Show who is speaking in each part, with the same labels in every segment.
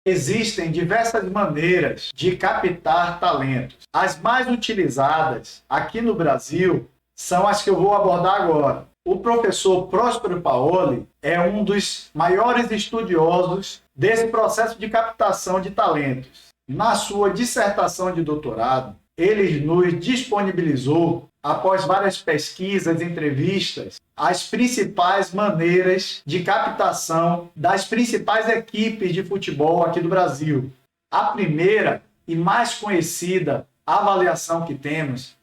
Speaker 1: Existem diversas maneiras de captar talentos. As mais utilizadas aqui no Brasil são as que eu vou abordar agora. O professor Próspero Paoli é um dos maiores estudiosos desse processo de captação de talentos. Na sua dissertação de doutorado, ele nos disponibilizou, após várias pesquisas e entrevistas, as principais maneiras de captação das principais equipes de futebol aqui do Brasil. A primeira e mais conhecida avaliação que temos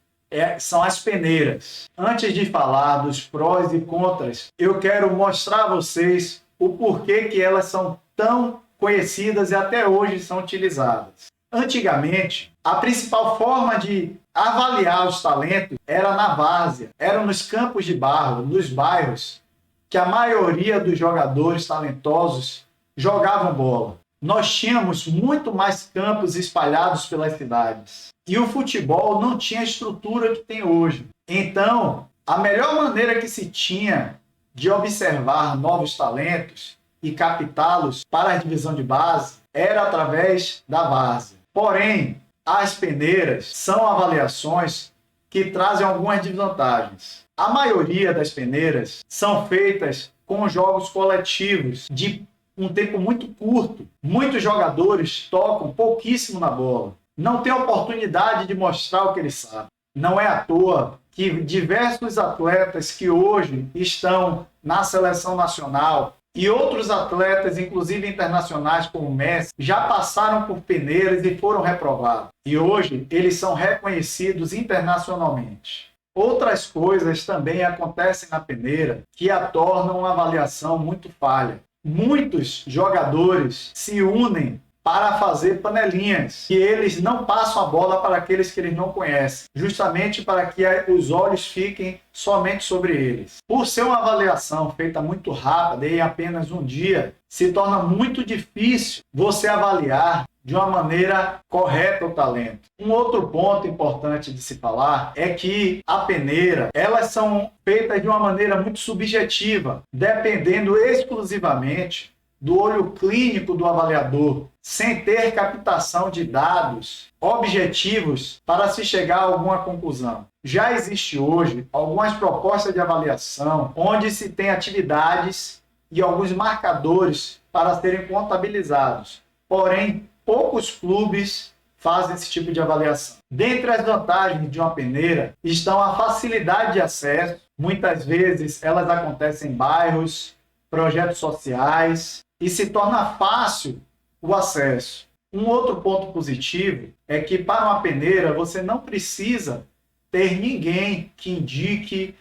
Speaker 1: são as peneiras. Antes de falar dos prós e contras, eu quero mostrar a vocês o porquê que elas são tão conhecidas e até hoje são utilizadas. Antigamente, a principal forma de avaliar os talentos era na várzea, era nos campos de barro, nos bairros, que a maioria dos jogadores talentosos jogavam bola. Nós tínhamos muito mais campos espalhados pelas cidades. E o futebol não tinha a estrutura que tem hoje. Então, a melhor maneira que se tinha de observar novos talentos e captá-los para a divisão de base era através da várzea. Porém, as peneiras são avaliações que trazem algumas desvantagens. A maioria das peneiras são feitas com jogos coletivos de um tempo muito curto. Muitos jogadores tocam pouquíssimo na bola. Não tem oportunidade de mostrar o que eles sabem. Não é à toa que diversos atletas que hoje estão na seleção nacional e outros atletas, inclusive internacionais como Messi, já passaram por peneiras e foram reprovados. E hoje eles são reconhecidos internacionalmente. Outras coisas também acontecem na peneira que a tornam uma avaliação muito falha. Muitos jogadores se unem para fazer panelinhas, e eles não passam a bola para aqueles que eles não conhecem, justamente para que os olhos fiquem somente sobre eles. Por ser uma avaliação feita muito rápida e em apenas um dia, se torna muito difícil você avaliar de uma maneira correta o talento. Um outro ponto importante de se falar é que a peneira, elas são feitas de uma maneira muito subjetiva, dependendo exclusivamente do olho clínico do avaliador, sem ter captação de dados objetivos para se chegar a alguma conclusão. Já existe hoje algumas propostas de avaliação onde se tem atividades e alguns marcadores para serem contabilizados. Porém, poucos clubes fazem esse tipo de avaliação. Dentre as vantagens de uma peneira estão a facilidade de acesso. Muitas vezes elas acontecem em bairros, projetos sociais, e se torna fácil o acesso. Um outro ponto positivo é que para uma peneira você não precisa ter ninguém que indique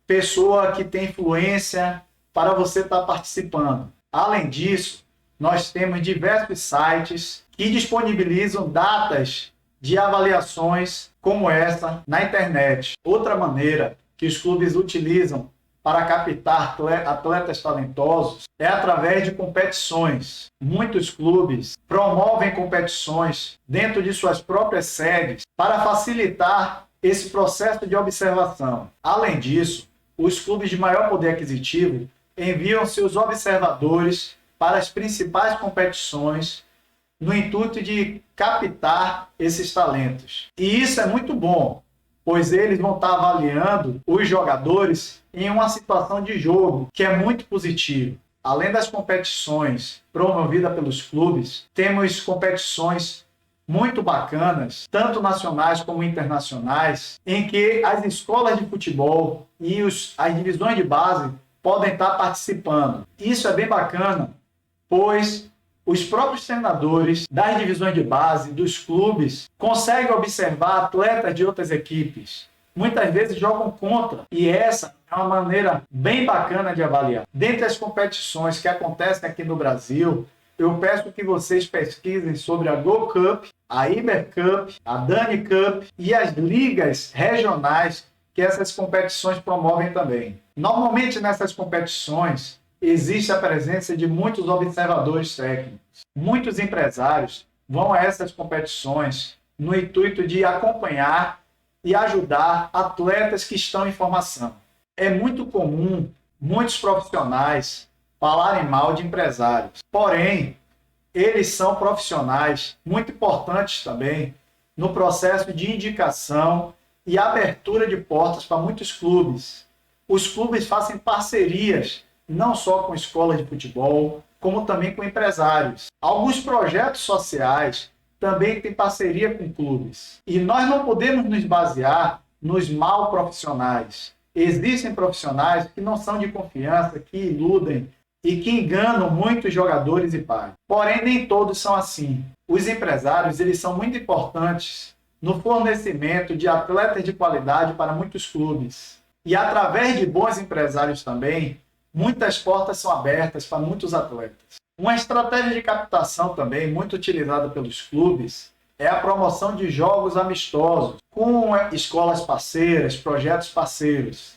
Speaker 1: pessoa que tem influência para você estar participando. Além disso, nós temos diversos sites que disponibilizam datas de avaliações como essa na internet. Outra maneira que os clubes utilizam para captar atletas talentosos é através de competições. Muitos clubes promovem competições dentro de suas próprias sedes para facilitar esse processo de observação. Além disso, os clubes de maior poder aquisitivo enviam seus observadores para as principais competições no intuito de captar esses talentos. E isso é muito bom, pois eles vão estar avaliando os jogadores em uma situação de jogo, que é muito positivo. Além das competições promovidas pelos clubes, temos competições muito bacanas, tanto nacionais como internacionais, em que as escolas de futebol e as divisões de base podem estar participando. Isso é bem bacana, pois os próprios treinadores das divisões de base, dos clubes, conseguem observar atletas de outras equipes. Muitas vezes jogam contra, e essa é uma maneira bem bacana de avaliar. Dentre as competições que acontecem aqui no Brasil, eu peço que vocês pesquisem sobre a Go Cup, a Iber Cup, a Dani Cup e as ligas regionais que essas competições promovem também. Normalmente nessas competições existe a presença de muitos observadores técnicos. Muitos empresários vão a essas competições no intuito de acompanhar e ajudar atletas que estão em formação. É muito comum muitos profissionais falarem mal de empresários. Porém, eles são profissionais muito importantes também no processo de indicação e abertura de portas para muitos clubes. Os clubes fazem parcerias não só com escolas de futebol, como também com empresários. Alguns projetos sociais também têm parceria com clubes. E nós não podemos nos basear nos mal profissionais. Existem profissionais que não são de confiança, que iludem e que enganam muitos jogadores e pais. Porém, nem todos são assim. Os empresários, eles são muito importantes no fornecimento de atletas de qualidade para muitos clubes. E através de bons empresários também, muitas portas são abertas para muitos atletas. Uma estratégia de captação também muito utilizada pelos clubes é a promoção de jogos amistosos com escolas parceiras, projetos parceiros.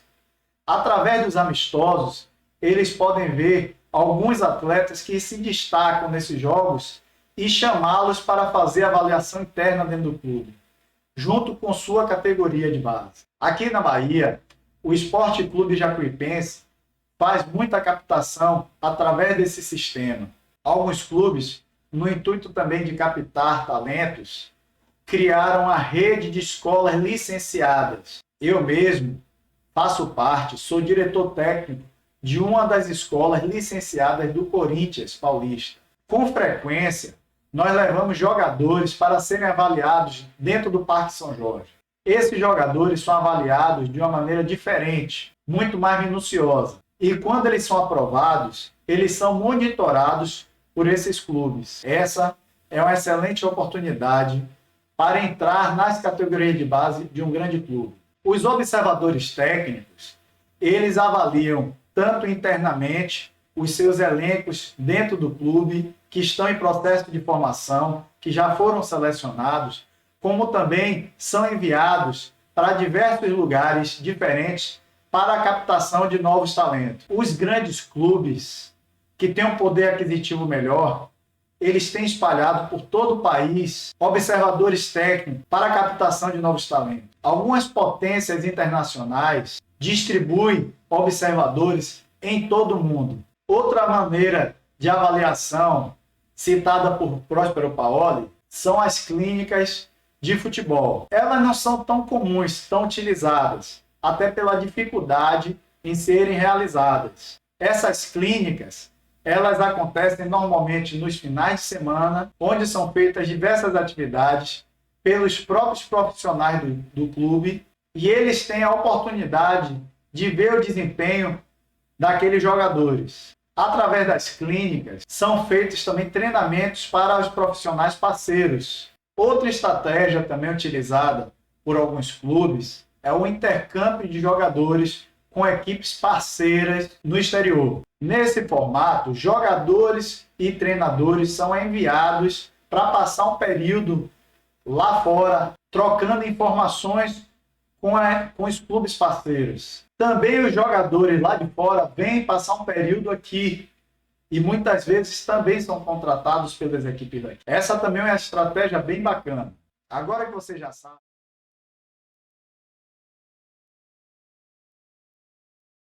Speaker 1: Através dos amistosos, eles podem ver alguns atletas que se destacam nesses jogos e chamá-los para fazer avaliação interna dentro do clube, junto com sua categoria de base. Aqui na Bahia, o Esporte Clube Jacuipense faz muita captação através desse sistema. Alguns clubes, no intuito também de captar talentos, criaram a rede de escolas licenciadas. Eu mesmo faço parte, sou diretor técnico de uma das escolas licenciadas do Corinthians Paulista. Com frequência, nós levamos jogadores para serem avaliados dentro do Parque São Jorge. Esses jogadores são avaliados de uma maneira diferente, muito mais minuciosa. E quando eles são aprovados, eles são monitorados por esses clubes. Essa é uma excelente oportunidade para entrar nas categorias de base de um grande clube. Os observadores técnicos, eles avaliam tanto internamente os seus elencos dentro do clube, que estão em processo de formação, que já foram selecionados, como também são enviados para diversos lugares diferentes para a captação de novos talentos. Os grandes clubes que têm um poder aquisitivo melhor, eles têm espalhado por todo o país observadores técnicos para a captação de novos talentos. Algumas potências internacionais distribuem observadores em todo o mundo. Outra maneira de avaliação citada por Próspero Paoli são as clínicas de futebol. Elas não são tão comuns, tão utilizadas, até pela dificuldade em serem realizadas. Essas clínicas, elas acontecem normalmente nos finais de semana, onde são feitas diversas atividades pelos próprios profissionais do clube, e eles têm a oportunidade de ver o desempenho daqueles jogadores. Através das clínicas, são feitos também treinamentos para os profissionais parceiros. Outra estratégia também utilizada por alguns clubes é o intercâmbio de jogadores com equipes parceiras no exterior. Nesse formato, jogadores e treinadores são enviados para passar um período lá fora, trocando informações com os clubes parceiros. Também os jogadores lá de fora vêm passar um período aqui e muitas vezes também são contratados pelas equipes daqui. Essa também é uma estratégia bem bacana. Agora que você já sabe...